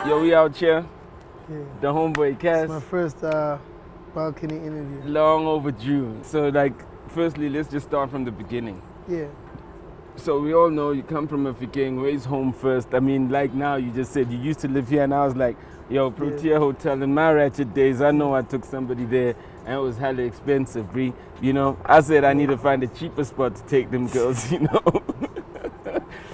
Yo, we out here. Yeah. The homeboy Cass. It's my first balcony interview. Long overdue. So, like, firstly, let's just start from the beginning. Yeah. So we all know you come from a Fikeng. Where's home first? I mean, like now you just said you used to live here, and I was like, yo, Protea Hotel. In my ratchet days, I know I took somebody there, and it was hella expensive, Bree. You know, I said I need to find a cheaper spot to take them girls. You know.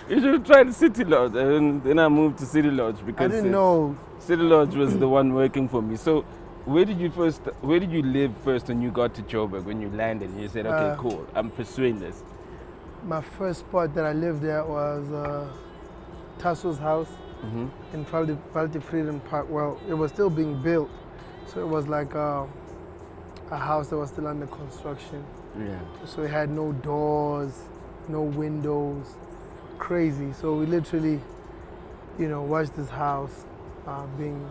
You should have tried the City Lodge, and then I moved to City Lodge because I didn't know. City Lodge was the one working for me. So, where did you live first when you got to Joburg? When you landed, and you said, okay, cool, I'm pursuing this. My first spot that I lived at was Tasso's house in Valde Freedom Park. Well, it was still being built, so it was like a house that was still under construction. Yeah. So it had no doors, no windows. Crazy. So we literally, you know, watched this house being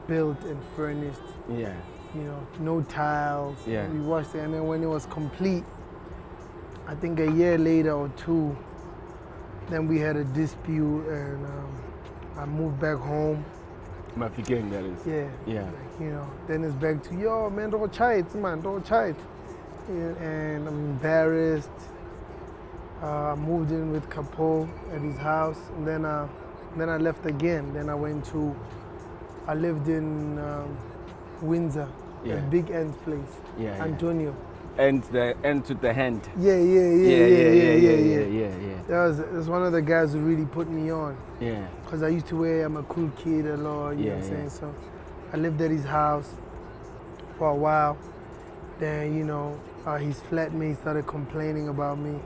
built and furnished. Yeah. You know, no tiles. Yeah. We watched it, and then when it was complete, I think a year later or two, then we had a dispute, and I moved back home. My Fikeng, that is. Yeah. Yeah. Like, you know, then it's back to, yo, man, don't try it, man, don't try it. And I'm embarrassed. I moved in with Capo at his house, and then I left again. Then I lived in Windsor, Yeah. at Big End's place, Yeah. Antonio. And with the hand. Yeah. Yeah. That was one of the guys who really put me on. Yeah. Because I used to wear, I'm a cool kid a lot, you know what I'm saying? So I lived at his house for a while. Then, you know, his flatmates started complaining about me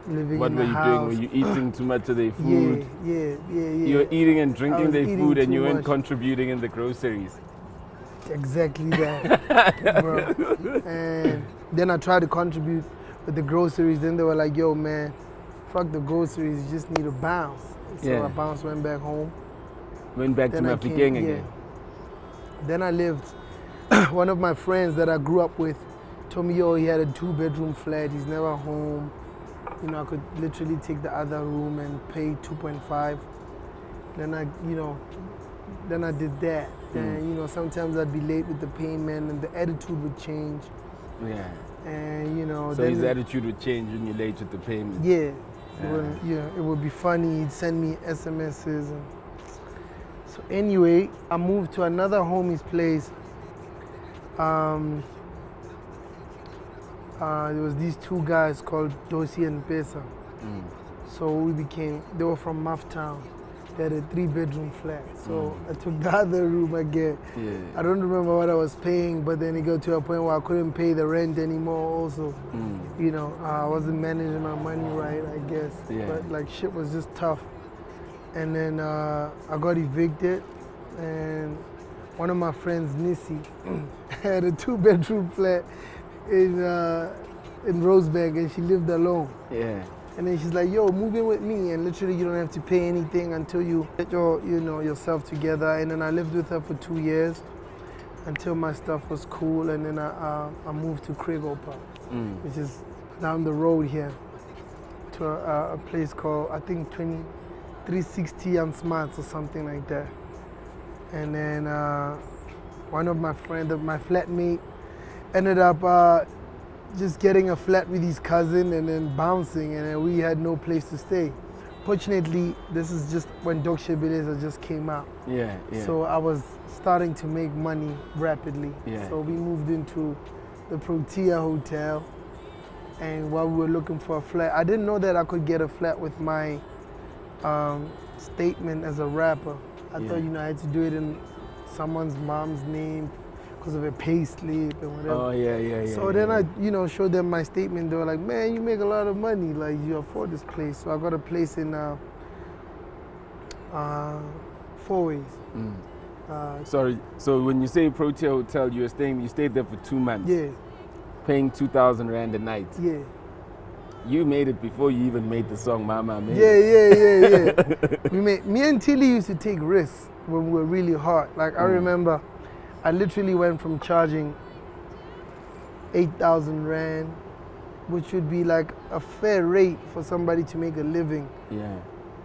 living What in were the you house. doing? Were you eating too much of their food? Yeah. You were eating and drinking their eating food, and too you weren't much. contributing in the groceries. Exactly that, bro. And then I tried to contribute with the groceries. Then they were like, yo, man, fuck the groceries. You just need to bounce. So I bounced, went back home. Went back to my Fikeng again. Then I lived, one of my friends that I grew up with told me, yo, he had a 2-bedroom flat. He's never home. You know, I could literally take the other room and pay 2.5. Then I did that. Then, you know, sometimes I'd be late with the payment and the attitude would change. Yeah. And, you know. So his attitude would change when you're late with the payment. Yeah. It would be funny. He'd send me SMSs. So anyway, I moved to another homie's place. There was these two guys called Dosi and Pesa. So they were from Mufftown. They had a 3-bedroom flat. So I took the other room again. Yeah. I don't remember what I was paying, but then it got to a point where I couldn't pay the rent anymore also. You know, I wasn't managing my money right, I guess. Yeah. But like shit was just tough. And then I got evicted, and one of my friends, Nisi, had a 2-bedroom flat in Rosebank, and she lived alone. Yeah. And then she's like, yo, move in with me, and literally you don't have to pay anything until you get yourself together. And then I lived with her for 2 years until my stuff was cool, and then I moved to Krego Park, which is down the road here, to a place called, I think, 360 and Smarts or something like that. And then one of my friends, my flatmate, ended up just getting a flat with his cousin and then bouncing, and then we had no place to stay. Fortunately, this is just when Dog Shebeleza just came out. Yeah. So I was starting to make money rapidly. Yeah. So we moved into the Protea Hotel, and while we were looking for a flat, I didn't know that I could get a flat with my statement as a rapper. I thought, you know, I had to do it in someone's mom's name because of a pay slip and whatever. Oh, yeah. So then I, you know, showed them my statement. They were like, man, you make a lot of money. Like, you afford this place. So I got a place in Four Ways. Sorry, so when you say Protea Hotel, you stayed there for 2 months? Yeah. Paying 2,000 Rand a night? Yeah. You made it before you even made the song Mama Made. Yeah. Me and Tilly used to take risks when we were really hot. Like, I remember I literally went from charging 8,000 Rand which would be like a fair rate for somebody to make a living, Yeah.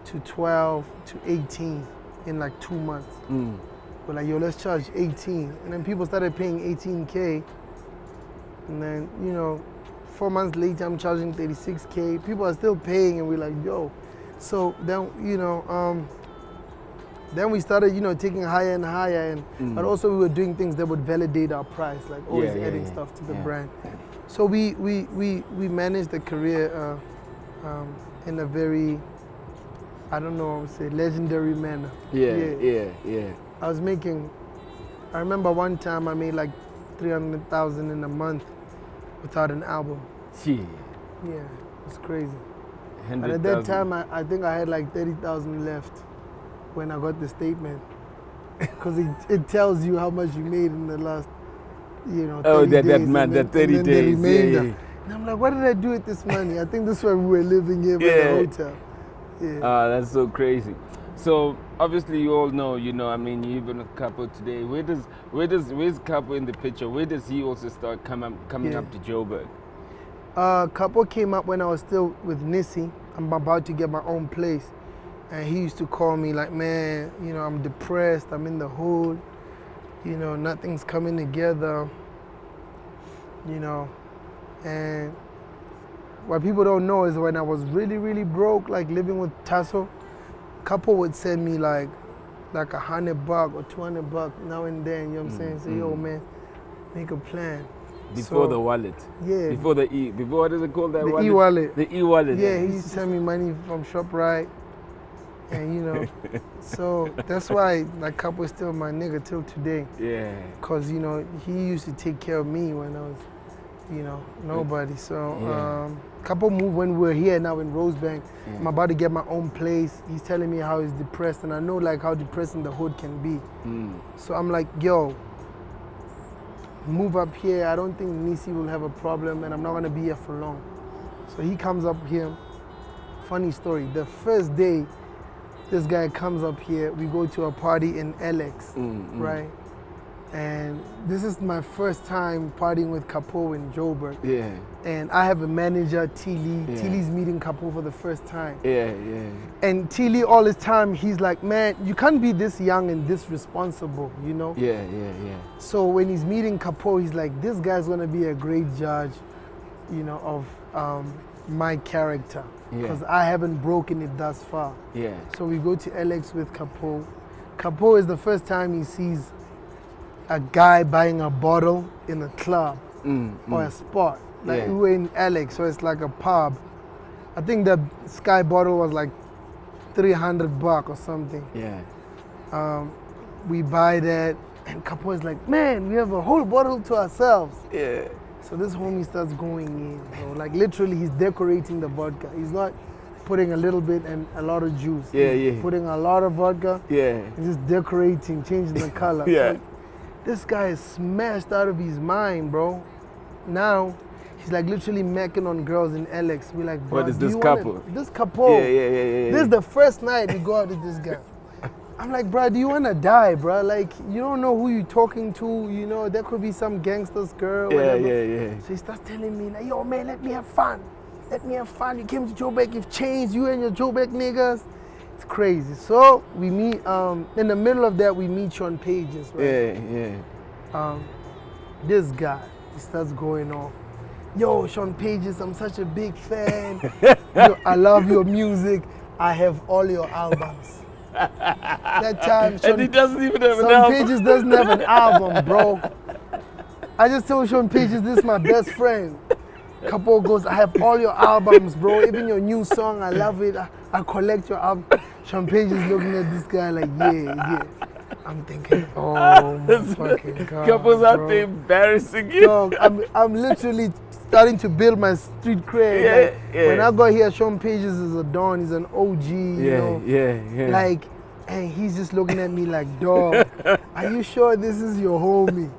to 12 to 18 in like 2 months. We're like, yo, let's charge 18. And then people started paying 18K. And then, you know, 4 months later, I'm charging 36K. People are still paying, and we're like, yo. So then, you know, then we started, you know, taking higher and higher. And but also we were doing things that would validate our price, like always adding stuff to the brand. So we managed the career in a very, I don't know, I would say legendary manner. Yeah. I remember one time I made like 300,000 in a month without an album. Yeah. Yeah, it's crazy. 100,000. And at that time, I think I had like 30,000 left when I got the statement. Because it tells you how much you made in the last, you know, 30 days. That man, that 30 days. The remainder. And I'm like, what did I do with this money? I think this is why we were living here by the hotel. Yeah. That's so crazy. So obviously you all know, you know, I mean, you even a couple today. Where's Cassper in the picture? Where does he also start coming up to Joburg? Cassper came up when I was still with Nisi. I'm about to get my own place. And he used to call me like, man, you know, I'm depressed, I'm in the hood, you know, nothing's coming together, you know. And what people don't know is when I was really, really broke, like living with Tasso, Cassper would send me like $100 or $200 now and then, you know what I'm saying? Say, yo, man, make a plan. Before the wallet. Yeah. Before what is it called, that wallet? The e-wallet. The e-wallet. Yeah, he used to send me money from ShopRite. And you know, so that's why like Cassper is still my nigga till today. Yeah. Cause you know, he used to take care of me when I was, you know, nobody. So Cassper moved when we're here now in Rosebank. I'm about to get my own place. He's telling me how he's depressed, and I know like how depressing the hood can be. So I'm like, yo, move up here. I don't think Nisi will have a problem, and I'm not gonna be here for long. So he comes up here. Funny story. The first day this guy comes up here, we go to a party in LX, right? And this is my first time partying with Cassper in Joburg. Yeah. And I have a manager, T. Lee. T. Lee's meeting Cassper for the first time. Yeah. And T. Lee all this time, he's like, man, you can't be this young and this responsible, you know? Yeah. So when he's meeting Cassper, he's like, this guy's gonna be a great judge, you know, of my character. Because I haven't broken it thus far. Yeah. So we go to LX with Cassper. Cassper is the first time he sees a guy buying a bottle in a club or a spot. Like we were in LX, so it's like a pub. I think the Sky bottle was like $300 or something. Yeah. We buy that, and Cassper is like, man, we have a whole bottle to ourselves. Yeah. So this homie starts going in, bro. Like literally he's decorating the vodka. He's not putting a little bit and a lot of juice. He's putting a lot of vodka. And just decorating, changing the color. So this guy is smashed out of his mind, bro. Now he's like literally macking on girls in LX. We're like, bro, what is this Cassper? This Cassper. Yeah. This is the first night we go out with this guy. I'm like, bro, do you want to die, bro? Like, you don't know who you're talking to. You know, there could be some gangster's girl. Yeah. So he starts telling me, like, yo, man, let me have fun. Let me have fun. You came to Joburg, you've changed. You and your Joburg niggas. It's crazy. So we meet, in the middle of that, we meet Sean Pages, right? Yeah. This guy, he starts going off. Yo, Sean Pages, I'm such a big fan. Yo, I love your music. I have all your albums. That time, and he doesn't even have an album. Sean Pages doesn't have an album, bro. I just told Sean Pages, this is my best friend. Cassper goes, I have all your albums, bro. Even your new song, I love it. I collect your album. Sean Pages looking at this guy like, yeah. I'm thinking, oh my fucking God. Cassper's out there embarrassing you. Dog, I'm literally starting to build my street cred. When I got here, Sean Pages is a don, he's an OG, you know. Yeah. Like, and he's just looking at me like, dog, are you sure this is your homie?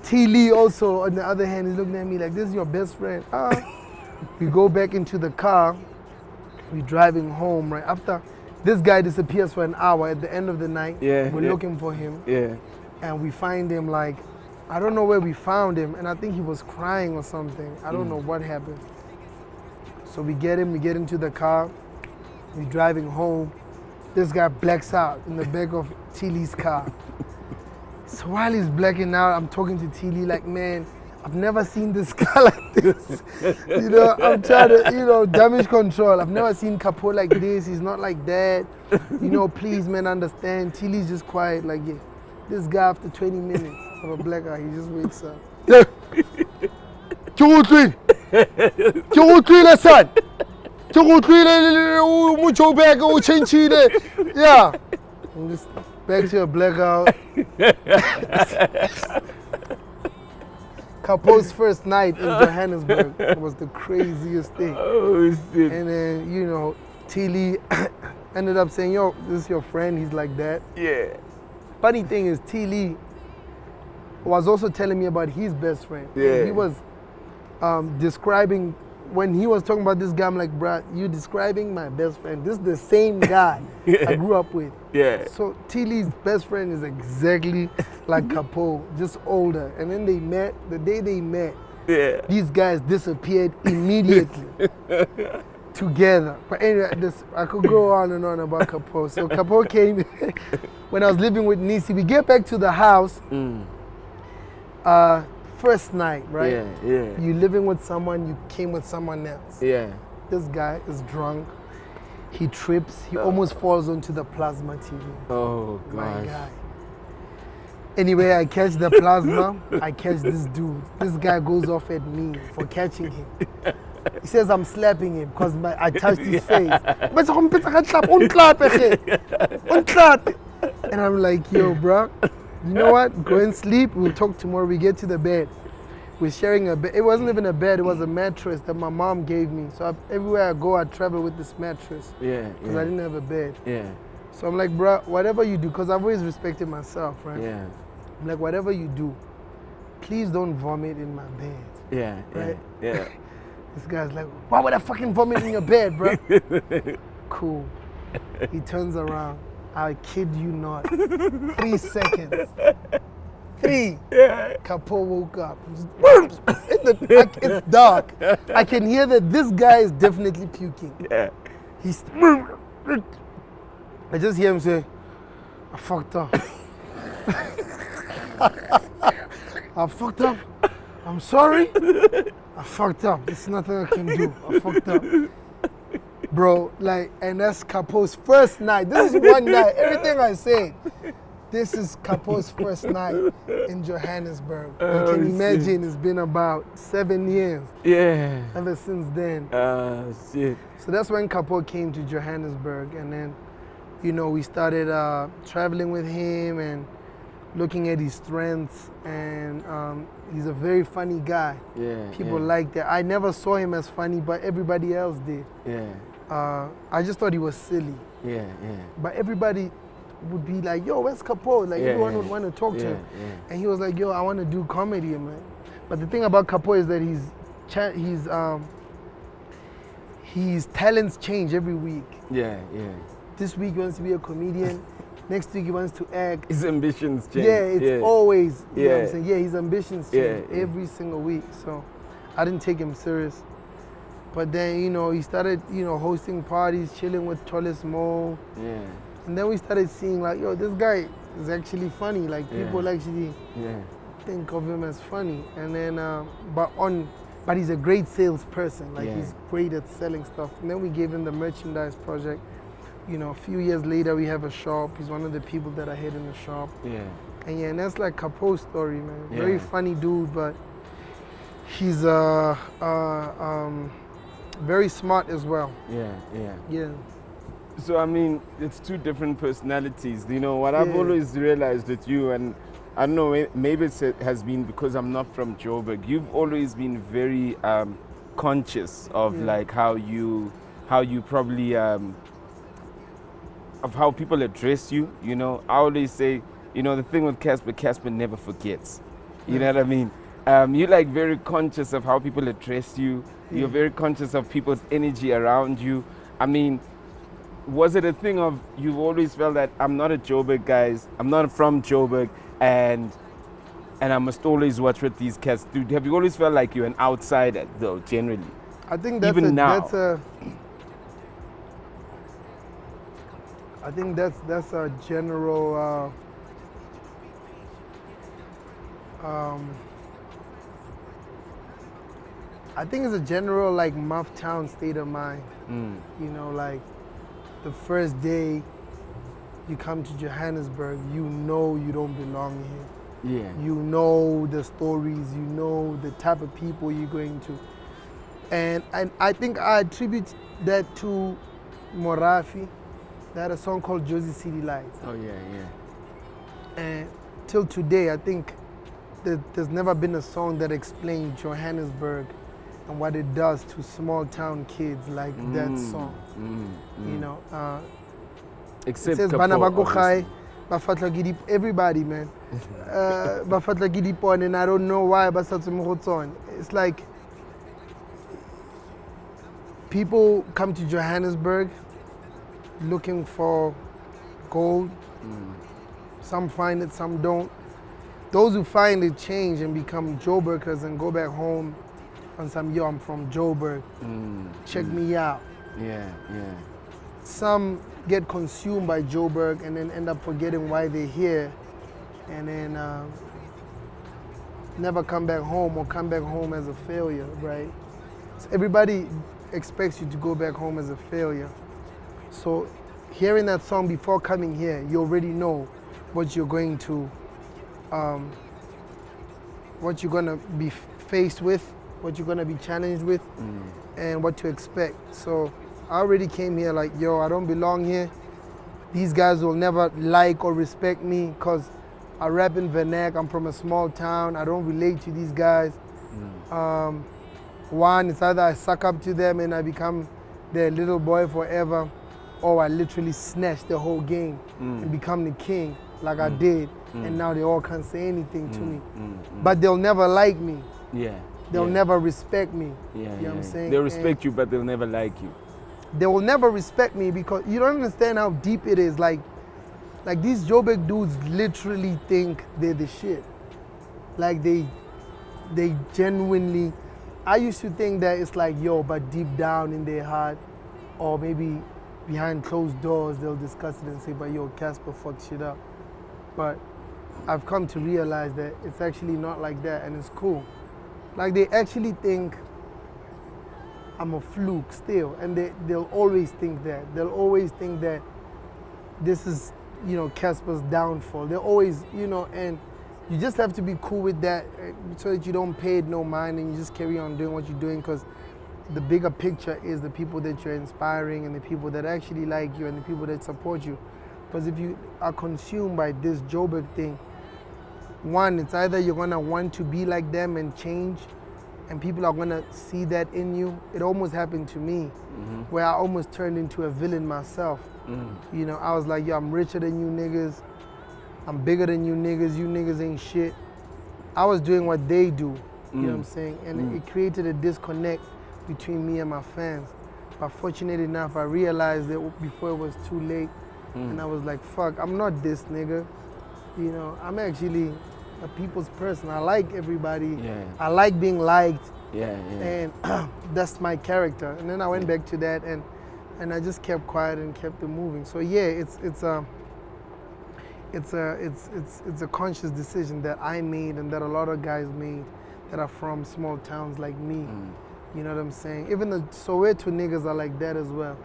T. Lee also, on the other hand, is looking at me like, this is your best friend. We go back into the car, we're driving home, right? After this guy disappears for an hour at the end of the night, we're looking for him. And we find him like, I don't know where we found him, and I think he was crying or something. I don't know what happened. So we get into the car, we're driving home. This guy blacks out in the back of Tilly's car. So while he's blacking out, I'm talking to Tilly like, man, I've never seen this guy like this. I'm trying to, damage control. I've never seen Capo like this. He's not like that. Please, man, understand. Tilly's just quiet, like, yeah. This guy, after 20 minutes of a blackout, he just wakes up. Yeah. Yeah. I'm just back to a blackout. Capo's first night in Johannesburg was the craziest thing. Oh, shit. And then, Tilly ended up saying, yo, this is your friend, he's like that. Yeah. Funny thing is, Tilly was also telling me about his best friend. Yeah. He was describing, when he was talking about this guy, I'm like, bruh, you describing my best friend. This is the same guy I grew up with. Yeah. So Tilly's best friend is exactly like Capo, just older. And then they met, the day they met, these guys disappeared immediately together. But anyway, I could go on and on about Capo. So Capo came when I was living with Nisi. We get back to the house. First night, right? Yeah. You living with someone, you came with someone else. Yeah. This guy is drunk. He trips. He almost falls onto the plasma TV. Oh, gosh. My guy. Anyway, I catch the plasma. I catch this dude. This guy goes off at me for catching him. He says I'm slapping him because I touched his face. And I'm like, yo, bro, you know what? Go and sleep. We'll talk tomorrow. We get to the bed. We're sharing a bed. It wasn't even a bed. It was a mattress that my mom gave me. So everywhere I go, I travel with this mattress. Yeah. Because I didn't have a bed. Yeah. So I'm like, bro, whatever you do, because I've always respected myself, right? Yeah. I'm like, whatever you do, please don't vomit in my bed. Yeah. Right? Yeah. This guy's like, why would I fucking vomit in your bed, bro? Cool. He turns around. I kid you not. 3 seconds. 3. Yeah. Capo woke up. It's dark. I can hear that this guy is definitely puking. Yeah. He's. I just hear him say, I fucked up. I fucked up. I'm sorry. I fucked up. There's nothing I can do. I fucked up. Bro, and that's Capo's first night. This is one night. Everything I say, this is Capo's first night in Johannesburg. You can imagine it's been about 7 years. Yeah. Ever since then. Shit. So that's when Capo came to Johannesburg, and then, we started traveling with him and looking at his strengths, and he's a very funny guy. Yeah. People like that. I never saw him as funny, but everybody else did. Yeah. I just thought he was silly. Yeah. But everybody would be like, yo, where's Capo? Like, everyone would want to talk to him. Yeah. And he was like, yo, I want to do comedy, man. But the thing about Capo is that his talents change every week. Yeah. This week he wants to be a comedian. Next week he wants to act. His ambitions change. Yeah, it's always, you know what I'm Yeah. saying? Yeah, his ambitions change every single week. So I didn't take him serious. But then, he started, hosting parties, chilling with Tolis Mo. Yeah. And then we started seeing like, yo, this guy is actually funny. Like, people actually think of him as funny. And then, but he's a great salesperson. Like, he's great at selling stuff. And then we gave him the merchandise project. A few years later, we have a shop. He's one of the people that I had in the shop. Yeah. And that's like Capo's story, man. Yeah. Very funny dude, but he's very smart as well. Yeah. So, I mean, it's 2 different personalities. What I've always realized with you, and I don't know, maybe it has been because I'm not from Joburg, you've always been very conscious of like how you probably, of how people address you. I always say, the thing with Cassper never forgets. You know what I mean? You're like very conscious of how people address you. You're very conscious of people's energy around you. I mean, was it a thing of you've always felt that I'm not a Joburg guy, I'm not from Joburg, and I must always watch what these cats do? Have you always felt like you're an outsider, though, generally? I think that's even now. I think that's a general. I think it's a general like Muff Town state of mind. You know, like the first day you come to Johannesburg, you know you don't belong here. Yeah. You know the stories, you know the type of people you're going to. And I think I attribute that to Morafi. They had a song called Josie City Lights. Oh yeah, yeah. And till today, I think that there's never been a song that explained Johannesburg and what it does to small town kids like that song. You know, Except it says Cassper, Bana ba ko obviously. gae, ba fatla ke dip- everybody, man. Ba fatla ke dipone, and I don't know why ba sa tswe mo go tsone. It's like people come to Johannesburg looking for gold. Some find it, some don't. Those who find it change and become Joburgers and go back home on some, yo, I'm from Joburg. Check me out. Yeah, yeah. Some get consumed by Joburg and then end up forgetting why they're here and then never come back home or come back home as a failure, right? So everybody expects you to go back home as a failure. So hearing that song before coming here, you already know what you're going to, what you're gonna be faced with, what you're gonna be challenged with, and what to expect. So I already came here like, yo, I don't belong here. These guys will never like or respect me because I rap in Vernac, I'm from a small town, I don't relate to these guys. One, it's either I suck up to them and I become their little boy forever, or I literally snatch the whole game and become the king like I did, and now they all can't say anything to me. But they'll never like me. Yeah. They'll never respect me. Yeah, You know yeah. what I'm saying? They'll respect you, but they'll never like you. They will never respect me because you don't understand how deep it is. Like these Joburg dudes literally think they're the shit. Like they genuinely, I used to think that it's like, yo, but deep down in their heart, or maybe behind closed doors, they'll discuss it and say, but yo, Cassper fucked shit up. But I've come to realize that it's actually not like that, and it's cool. Like they actually think I'm a fluke still, and they'll always think that. They'll always think that this is, you know, Casper's downfall. They're always, you know, and you just have to be cool with that so that you don't pay it no mind and you just carry on doing what you're doing, because the bigger picture is the people that you're inspiring and the people that actually like you and the people that support you. Because if you are consumed by this Joburg thing, one, it's either you're gonna want to be like them and change, and people are gonna see that in you. It almost happened to me, where I almost turned into a villain myself. You know, I was like, yo, I'm richer than you niggas, I'm bigger than you niggas ain't shit. I was doing what they do, you know what I'm saying? And it created a disconnect between me and my fans. But fortunate enough, I realized that before it was too late, and I was like, fuck, I'm not this nigga. You know, I'm actually a people's person. I like everybody. Yeah. I like being liked. Yeah, yeah. And that's my character. And then I went back to that, and I just kept quiet and kept it moving. So yeah, it's a conscious decision that I made and that a lot of guys made that are from small towns like me. You know what I'm saying? Even the Soweto niggas are like that as well.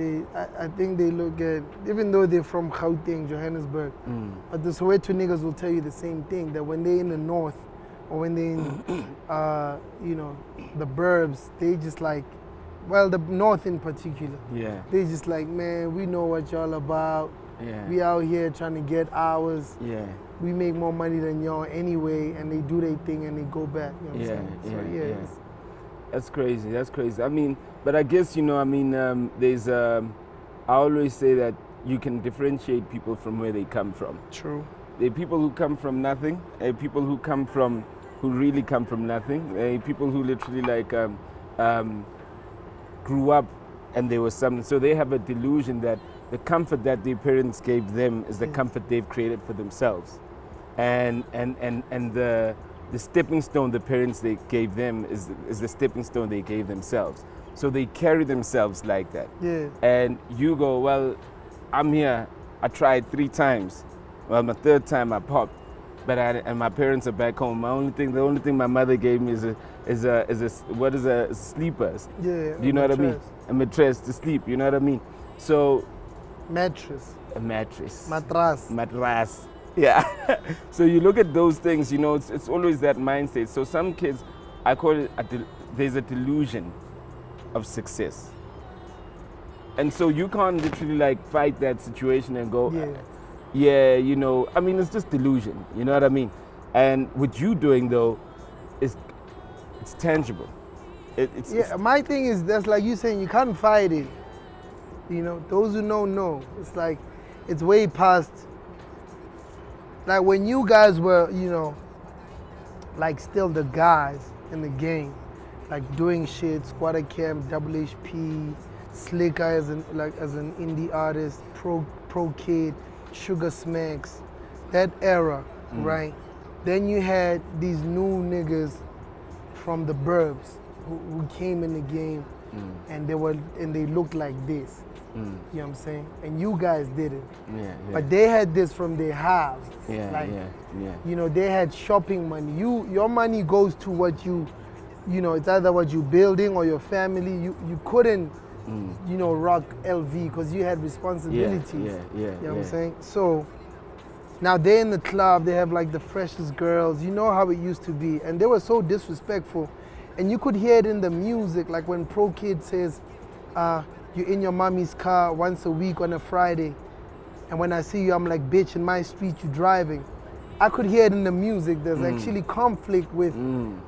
I think they look at, even though they're from Gauteng, Johannesburg, but the Soweto niggas will tell you the same thing, that when they're in the north or when they're in, you know, the burbs, they just like, well, the north in particular, they just like, man, we know what y'all about. We out here trying to get ours. We make more money than y'all anyway, and they do their thing and they go back. You know what I'm saying? So That's crazy. That's crazy. I mean, but I guess, you know, I mean, there's, I always say that you can differentiate people from where they come from. True. There are people who come from nothing, people who come from, who really come from nothing, people who literally like grew up and there was something. So they have a delusion that the comfort that their parents gave them is the comfort they've created for themselves. And the stepping stone the parents they gave them is the stepping stone they gave themselves. So they carry themselves like that. Yeah. And you go, well, I'm here. I tried 3 times. Well, my 3rd time I popped, and my parents are back home. The only thing my mother gave me is a sleeper. Yeah. Do you know what I mean? A mattress to sleep. You know what I mean? So. Mattress. A mattress. Matras. Yeah. So you look at those things. You know, it's always that mindset. So some kids, I call it there's a delusion of success. And so you can't literally like fight that situation and go, yeah, you know, I mean, it's just delusion, you know what I mean? And what you doing though, it's tangible. My thing is, that's like you saying, you can't fight it. You know, those who know. It's like, it's way past, like when you guys were, you know, like still the guys in the game, like doing shit, Squatter Camp, Double HP, Slikour as an indie artist, Pro Kid, Sugar Smacks, that era, right? Then you had these new niggas from the burbs who came in the game, and they looked like this. You know what I'm saying? And you guys didn't. Yeah. But they had this from their house. Yeah. You know, they had shopping money. Your money goes to what you know, it's either what you're building or your family. You couldn't, you know, rock LV because you had responsibilities. Yeah. You know what I'm saying? So now they're in the club, they have like the freshest girls. You know how it used to be. And they were so disrespectful. And you could hear it in the music, like when Pro Kid says, you're in your mommy's car once a week on a Friday. And when I see you, I'm like, bitch, in my street, you driving. I could hear it in the music. There's actually conflict with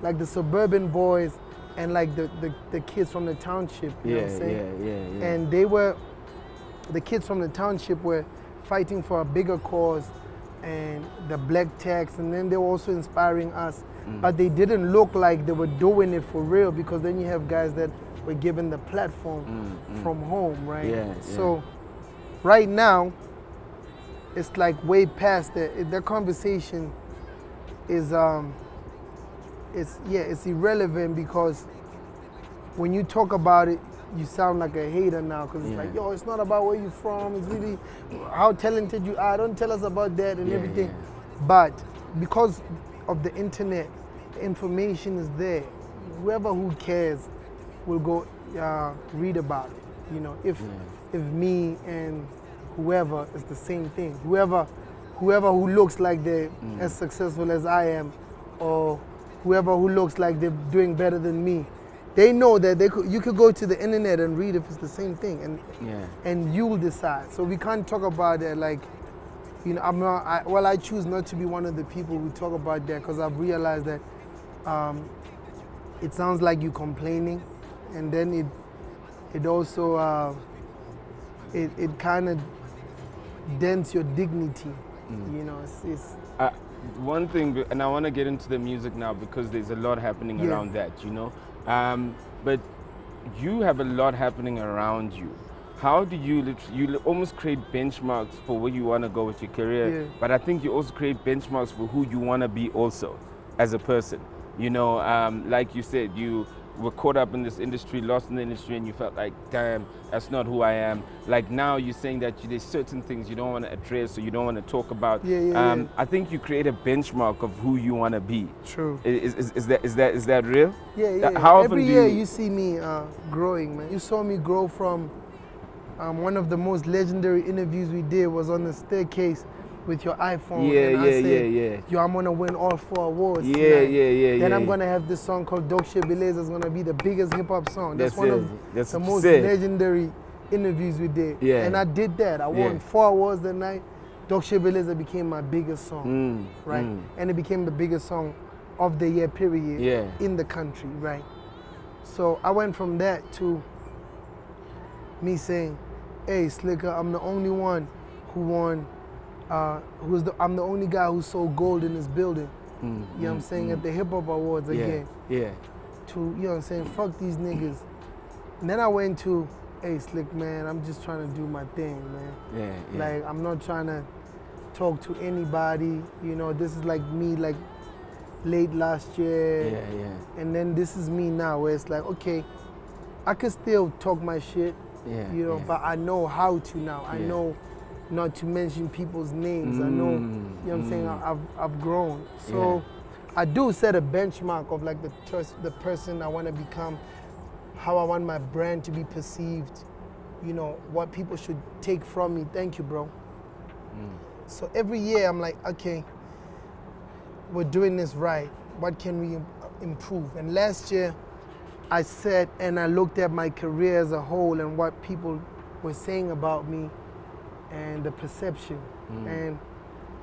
like the suburban boys and like the kids from the township, you know what I'm saying? Yeah. And the kids from the township were fighting for a bigger cause and the black tax, and then they were also inspiring us. But they didn't look like they were doing it for real, because then you have guys that were given the platform from home, right? So right now, it's like way past that. The conversation is it's irrelevant, because when you talk about it, you sound like a hater now, because it's like, yo, it's not about where you're from, it's really how talented you are, don't tell us about that and everything. But because of the internet, the information is there. Whoever who cares will go read about it. You know, if me and whoever is the same thing, whoever who looks like they're as successful as I am, or whoever who looks like they're doing better than me, they know that you could go to the internet and read if it's the same thing, and you will decide. So we can't talk about that like, you know, I choose not to be one of the people who talk about that, because I've realized that it sounds like you're complaining, and then it also it kind of dents your dignity. You know, it's one thing, and I want to get into the music now, because there's a lot happening around that, you know. But you have a lot happening around you. How do you almost create benchmarks for where you want to go with your career, but I think you also create benchmarks for who you want to be also as a person. You know, like you said, you were caught up in this industry, lost in the industry, and you felt like, damn, that's not who I am. Like now you're saying that there's certain things you don't want to address or you don't want to talk about. I think you create a benchmark of who you want to be. True. Is that real? Yeah. How Every year you see me growing, man. You saw me grow from one of the most legendary interviews we did was on the staircase with your iPhone. I said, yo, I'm gonna win all 4 awards tonight. Then I'm gonna have this song called Dokshe Beleza. It's gonna be the biggest hip hop song. That's one of the most legendary interviews we did. And I did that. I won 4 awards that night. Dokshe Beleza became my biggest song, right? And it became the biggest song of the year period in the country, right? So I went from that to me saying, hey, Slikour, I'm the only one who won. I'm the only guy who sold gold in this building. You know what I'm saying? At the Hip Hop Awards again. To, you know what I'm saying? Fuck these niggas. And then I went to, hey, Slick, man, I'm just trying to do my thing, man. Like, I'm not trying to talk to anybody. You know, this is like me, like, late last year. Yeah. And then this is me now, where it's like, okay, I can still talk my shit, you know, but I know how to now. I know not to mention people's names. I know, you know what I'm saying? I've grown. So I do set a benchmark of like the person I want to become, how I want my brand to be perceived, you know, what people should take from me. Thank you, bro. So every year I'm like, okay, we're doing this right. What can we improve? And last year I sat and I looked at my career as a whole and what people were saying about me and the perception. And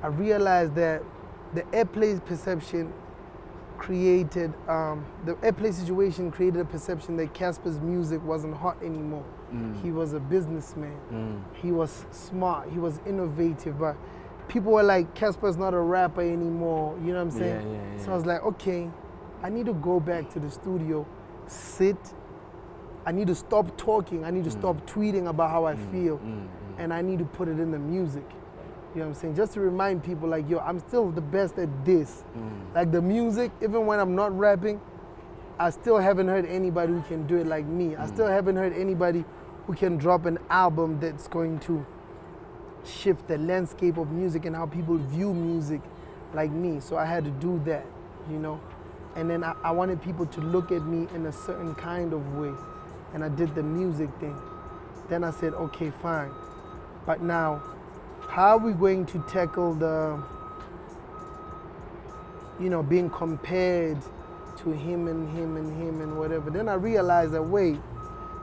I realized that the airplay perception created, the airplay situation created a perception that Cassper's music wasn't hot anymore. He was a businessman. He was smart. He was innovative. But people were like, Cassper's not a rapper anymore. You know what I'm saying? So I was like, okay, I need to go back to the studio, sit. I need to stop talking. I need to stop tweeting about how I feel. And I need to put it in the music. You know what I'm saying? Just to remind people like, yo, I'm still the best at this. Like the music, even when I'm not rapping, I still haven't heard anybody who can do it like me. I still haven't heard anybody who can drop an album that's going to shift the landscape of music and how people view music like me. So I had to do that, you know? And then I wanted people to look at me in a certain kind of way. And I did the music thing. Then I said, okay, fine. But now, how are we going to tackle the, you know, being compared to him and him and him and whatever? Then I realized that, wait,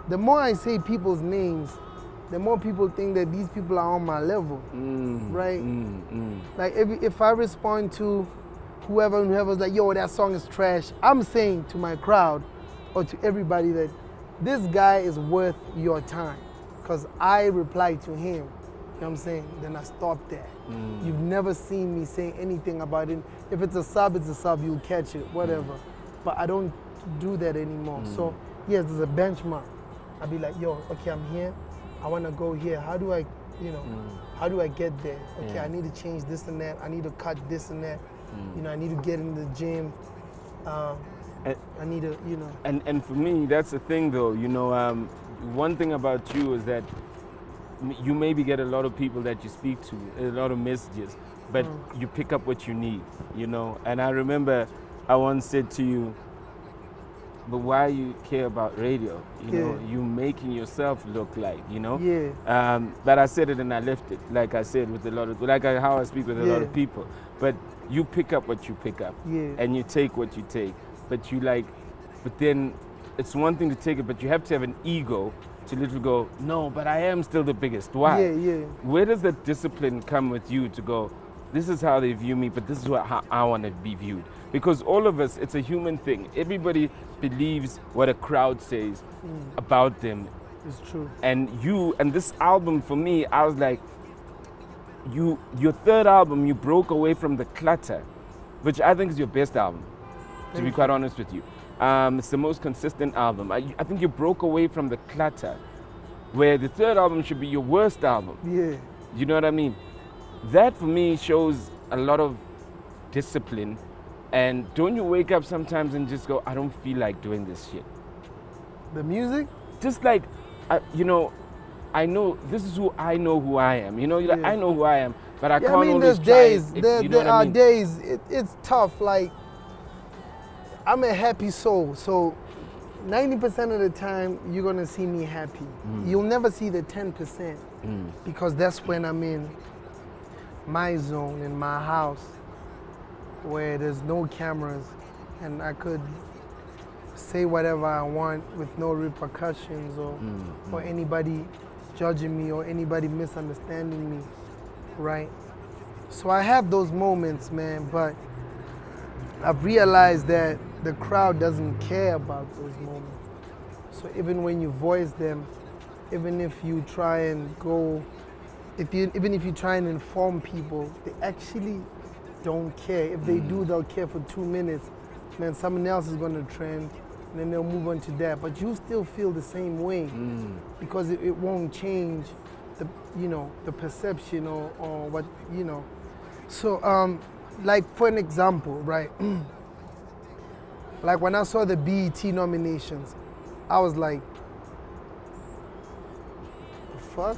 the more I say people's names, the more people think that these people are on my level, right? Like if I respond to whoever's like, yo, that song is trash, I'm saying to my crowd or to everybody that this guy is worth your time because I replied to him. You know what I'm saying? Then I stopped that. You've never seen me say anything about it. If it's a sub, it's a sub, you'll catch it, whatever. But I don't do that anymore. So yes, there's a benchmark. I'll be like, yo, okay, I'm here. I want to go here. How do I, you know, how do I get there? Okay, I need to change this and that. I need to cut this and that. You know, I need to get in the gym. I need to, you know. And for me, that's the thing though, you know, one thing about you is that you maybe get a lot of people that you speak to, a lot of messages, but you pick up what you need, you know. And I remember I once said to you, but why you care about radio? You know, you making yourself look like, you know? But I said it and I left it, like I said, with a lot of, like how I speak with a lot of people. But you pick up what you pick up, and you take what you take. But you like, but then it's one thing to take it, but you have to have an ego to literally go, no, but I am still the biggest. Why? Where does that discipline come with you to go, this is how they view me, but this is how I want to be viewed? Because all of us, it's a human thing. Everybody believes what a crowd says about them. It's true. And this album for me, I was like, your third album, you broke away from the clutter, which I think is your best album, to be quite honest with you. It's the most consistent album. I think you broke away from the clutter, where the third album should be your worst album. You know what I mean? That for me shows a lot of discipline. And don't you wake up sometimes and just go, I don't feel like doing this shit? The music? Just like, you know, I know, this is who I know who I am. You know, like, I know who I am, but I can't always there's try days, it, there you know what I are mean? days, it's tough. Like, I'm a happy soul, so 90% of the time, you're gonna see me happy. You'll never see the 10%, because that's when I'm in my zone, in my house, where there's no cameras, and I could say whatever I want with no repercussions or anybody judging me or anybody misunderstanding me, right? So I have those moments, man, but I've realized that the crowd doesn't care about those moments. So even when you voice them, even if you try and go, even if you try and inform people, they actually don't care. If they do, they'll care for 2 minutes. Man, someone else is gonna trend, and then they'll move on to that. But you still feel the same way because it won't change the, you know, the perception or what, you know. So, like for an example, right? Like when I saw the BET nominations, I was like, the fuck?